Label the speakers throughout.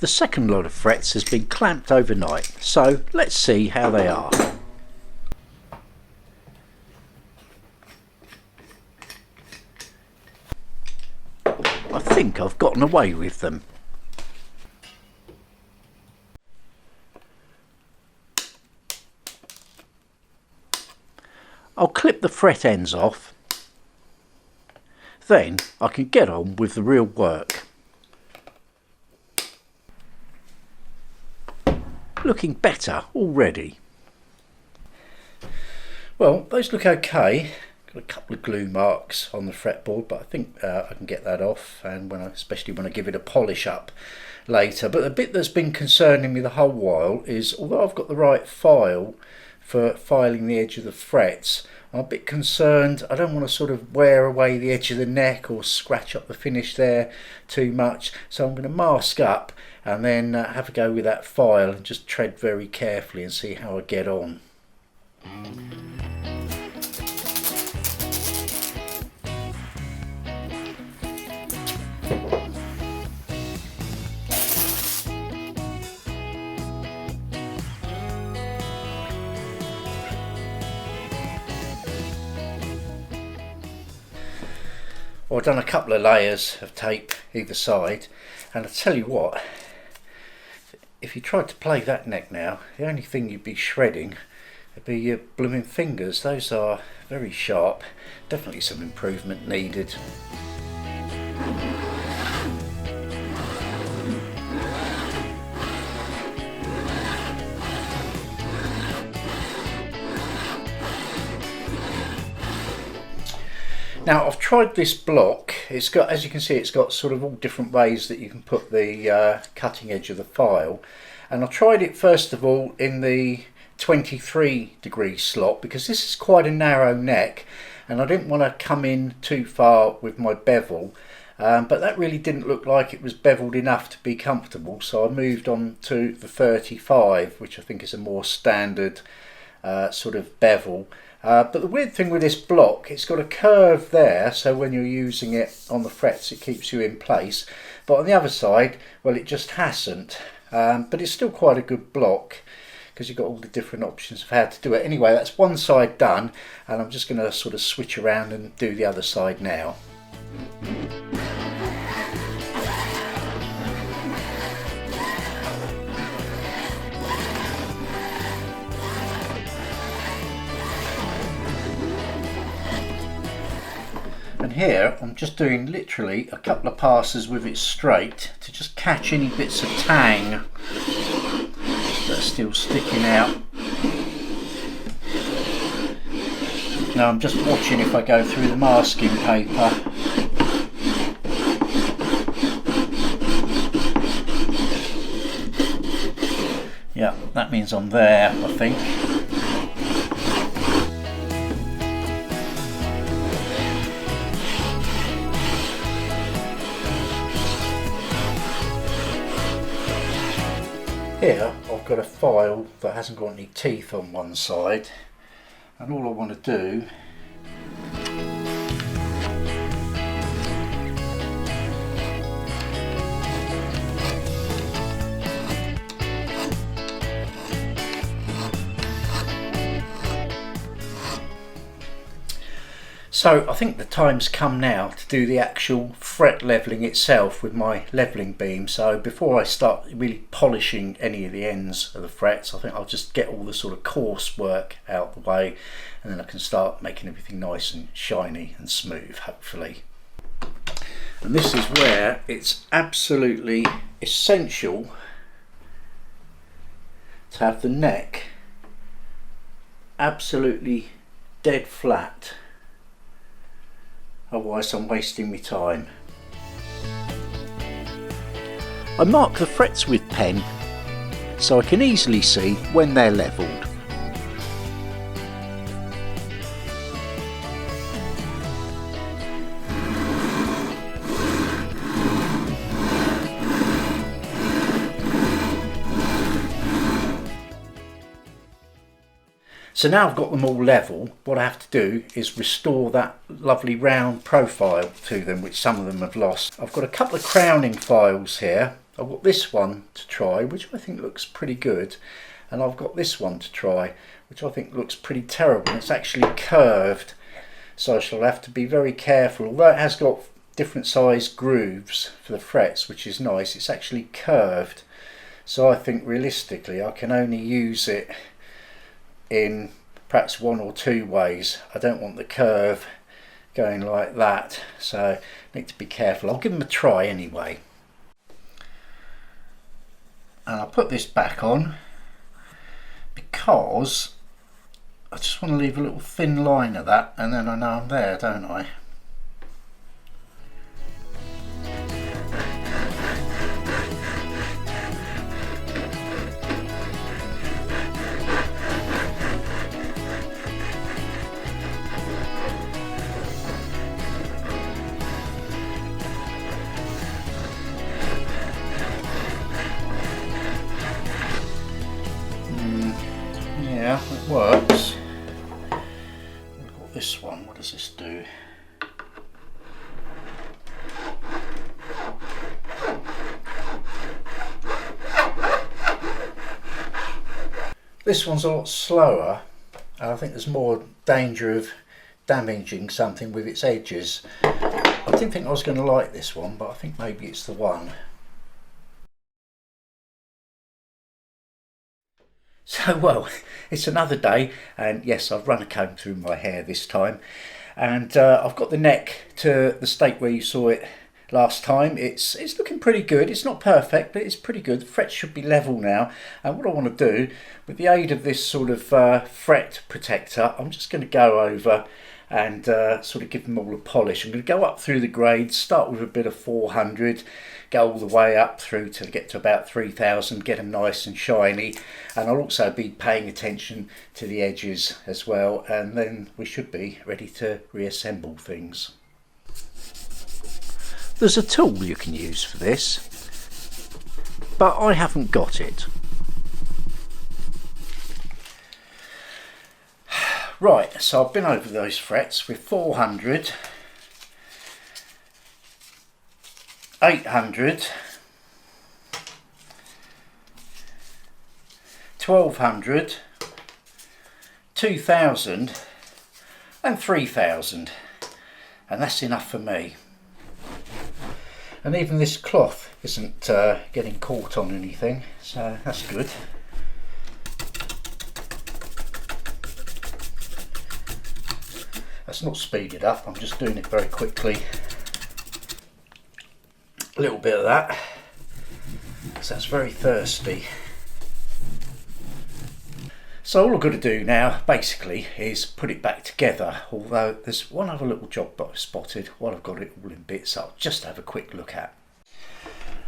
Speaker 1: The second lot of frets has been clamped overnight, so let's see how they are. I think I've gotten away with them. I'll clip the fret ends off, then I can get on with the real work. Looking better already. Well, those look okay. Got a couple of glue marks on the fretboard, but I think I can get that off, and especially when I give it a polish up later. But the bit that's been concerning me the whole while is, although I've got the right file for filing the edge of the frets, I'm a bit concerned. I don't want to sort of wear away the edge of the neck or scratch up the finish there too much, so I'm going to mask up and then have a go with that file and just tread very carefully and see how I get on. Well, I've done a couple of layers of tape either side, and I tell you what, if you tried to play that neck now, the only thing you'd be shredding would be your blooming fingers. Those are very sharp, definitely some improvement needed. Now, I've tried this block. It's got, as you can see, it's got sort of all different ways that you can put the cutting edge of the file. And I tried it first of all in the 23-degree slot, because this is quite a narrow neck and I didn't want to come in too far with my bevel. But that really didn't look like it was beveled enough to be comfortable, so I moved on to the 35, which I think is a more standard sort of bevel. But the weird thing with this block, it's got a curve there, so when you're using it on the frets it keeps you in place, but on the other side, well, it just hasn't. But it's still quite a good block because you've got all the different options of how to do it. Anyway, that's one side done, and I'm just going to sort of switch around and do the other side now. And here I'm just doing literally a couple of passes with it straight to just catch any bits of tang that are still sticking out. Now I'm just watching if I go through the masking paper. Yeah, that means I'm there, I think. Here I've got a file that hasn't got any teeth on one side, and all I want to do So I think the time's come now to do the actual fret levelling itself with my levelling beam. So before I start really polishing any of the ends of the frets, I think I'll just get all the sort of coarse work out the way, and then I can start making everything nice and shiny and smooth, hopefully. And this is where it's absolutely essential to have the neck absolutely dead flat. Otherwise I'm wasting my time. I mark the frets with pen so I can easily see when they're levelled. So now I've got them all level, what I have to do is restore that lovely round profile to them, which some of them have lost. I've got a couple of crowning files here, I've got this one to try, which I think looks pretty good, and I've got this one to try, which I think looks pretty terrible. It's actually curved, so I shall have to be very careful. Although it has got different size grooves for the frets, which is nice, it's actually curved, so I think realistically I can only use it in perhaps one or two ways. I don't want the curve going like that, so I need to be careful. I'll give them a try anyway. And I'll put this back on because I just want to leave a little thin line of that, and then I know I'm there, don't I? Yeah, it works. We've got this one. What does this do? This one's a lot slower, and I think there's more danger of damaging something with its edges. I didn't think I was going to like this one, but I think maybe it's the one. So, well, it's another day, and yes, I've run a comb through my hair this time, and I've got the neck to the state where you saw it last time. It's looking pretty good. It's not perfect, but it's pretty good. The frets should be level now, and what I want to do, with the aid of this sort of fret protector, I'm just going to go over and sort of give them all a polish. I'm going to go up through the grades, start with a bit of 400, go all the way up through to get to about 3000, get them nice and shiny, and I'll also be paying attention to the edges as well, and then we should be ready to reassemble things. There's a tool you can use for this, but I haven't got it. Right, so I've been over those frets with 400, 800, 1200, 2000 and 3000, and that's enough for me. And even this cloth isn't getting caught on anything, so that's good. That's not speeded up, I'm just doing it very quickly. A little bit of that, because that's very thirsty. So all I've got to do now basically is put it back together, although there's one other little job that I've spotted while I've got it all in bits I'll just have a quick look at.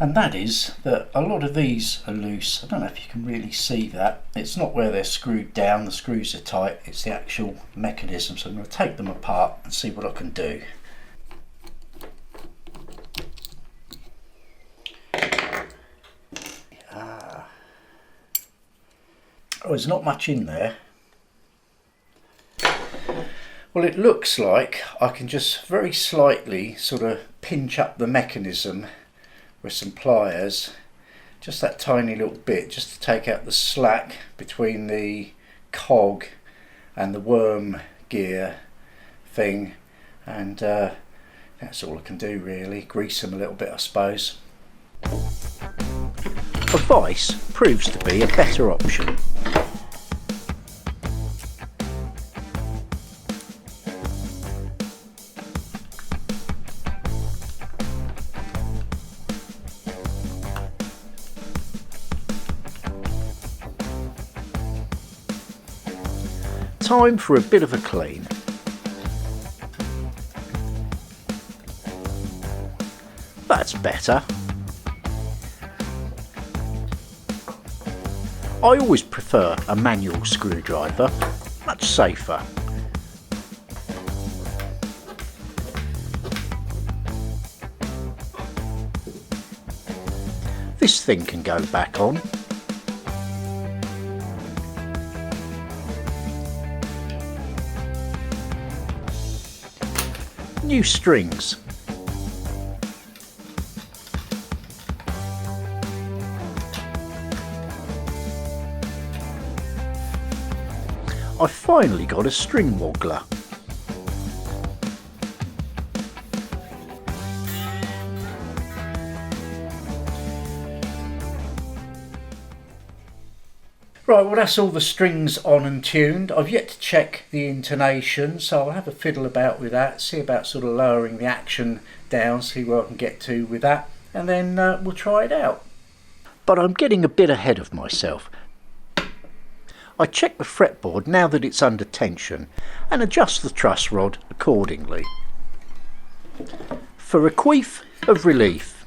Speaker 1: And that is that a lot of these are loose. I don't know if you can really see that. It's not where they're screwed down, the screws are tight, it's the actual mechanism. So I'm going to take them apart and see what I can do. Oh, there's not much in there. Well, it looks like I can just very slightly sort of pinch up the mechanism with some pliers, just that tiny little bit, just to take out the slack between the cog and the worm gear thing, and that's all I can do really. Grease them a little bit, I suppose. A vice proves to be a better option. Time for a bit of a clean. That's better. I always prefer a manual screwdriver, much safer. This thing can go back on. New strings. I've finally got a string woggler. Right, well that's all the strings on and tuned. I've yet to check the intonation, so I'll have a fiddle about with that, see about sort of lowering the action down, see where I can get to with that, and then we'll try it out. But I'm getting a bit ahead of myself. I check the fretboard now that it's under tension and adjust the truss rod accordingly. For a queef of relief.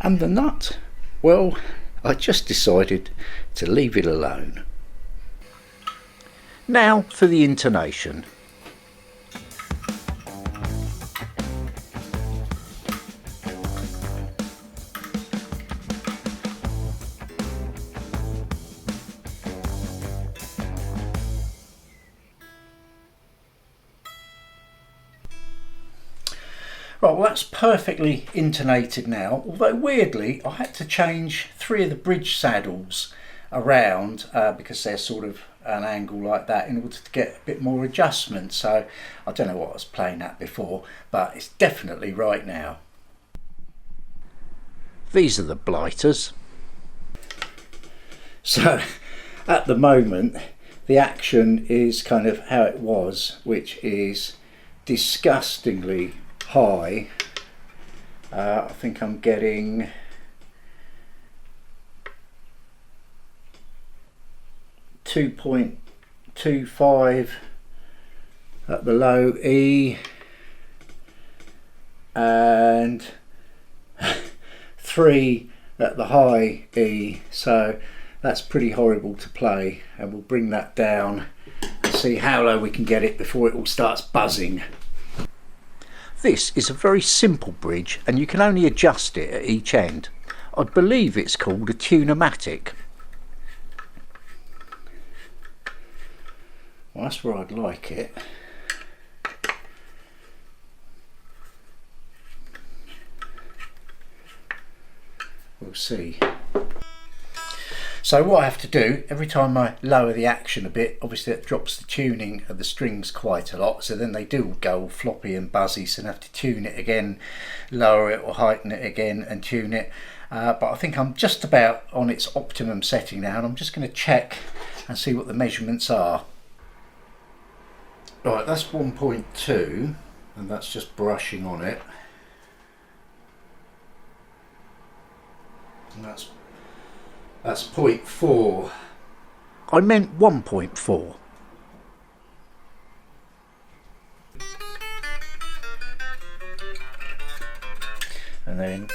Speaker 1: And the nut? Well, I just decided to leave it alone. Now for the intonation. Right, well that's perfectly intonated now, although weirdly I had to change 3 of the bridge saddles around because they're sort of an angle like that in order to get a bit more adjustment, so I don't know what I was playing at before, but it's definitely right now. These are the blighters. So at the moment the action is kind of how it was, which is disgustingly high. I think I'm getting 2.25 at the low E and 3 at the high E, so that's pretty horrible to play, and we'll bring that down and see how low we can get it before it all starts buzzing. This is a very simple bridge and you can only adjust it at each end. I believe it's called a tune-o-matic. Well, that's where I'd like it. We'll see. So what I have to do, every time I lower the action a bit, obviously it drops the tuning of the strings quite a lot, so then they do go all floppy and buzzy, so I have to tune it again, lower it or heighten it again and tune it. But I think I'm just about on its optimum setting now, and I'm just going to check and see what the measurements are. Right, that's 1.2 and that's just brushing on it. And that's 0.4. I meant 1.4. And then,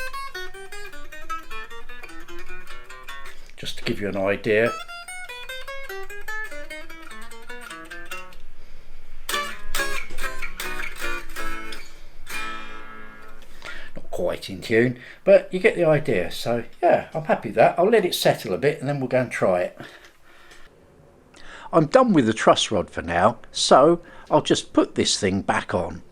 Speaker 1: just to give you an idea, quite in tune, but you get the idea. So yeah, I'm happy with that. I'll let it settle a bit and then we'll go and try it. I'm done with the truss rod for now, so I'll just put this thing back on.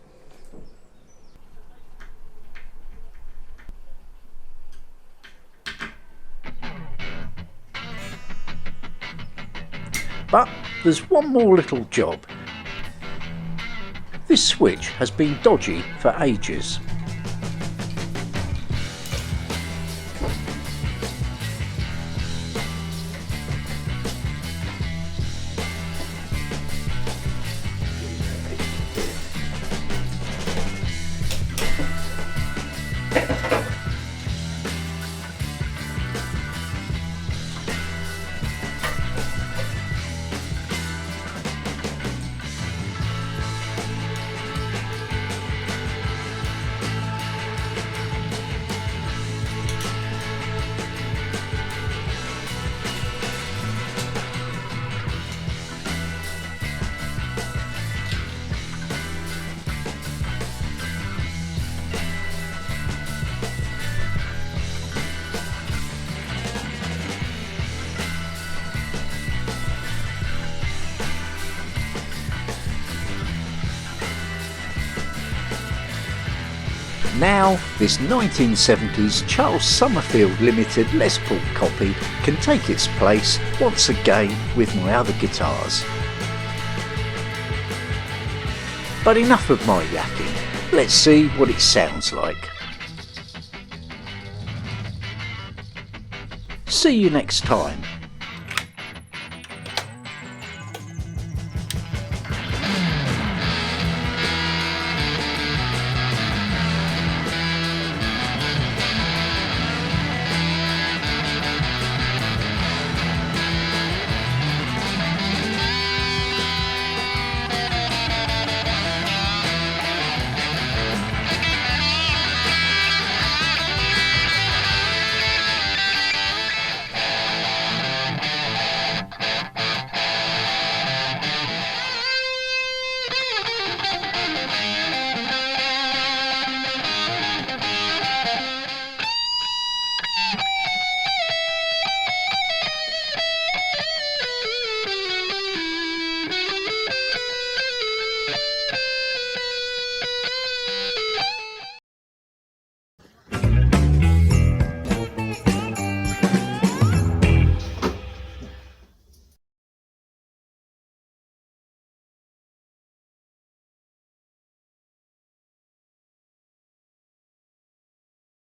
Speaker 1: But there's one more little job. This switch has been dodgy for ages.
Speaker 2: Now, this 1970s Charles Summerfield Limited Les Paul copy can take its place once again with my other guitars. But enough of my yakking, let's see what it sounds like. See you next time.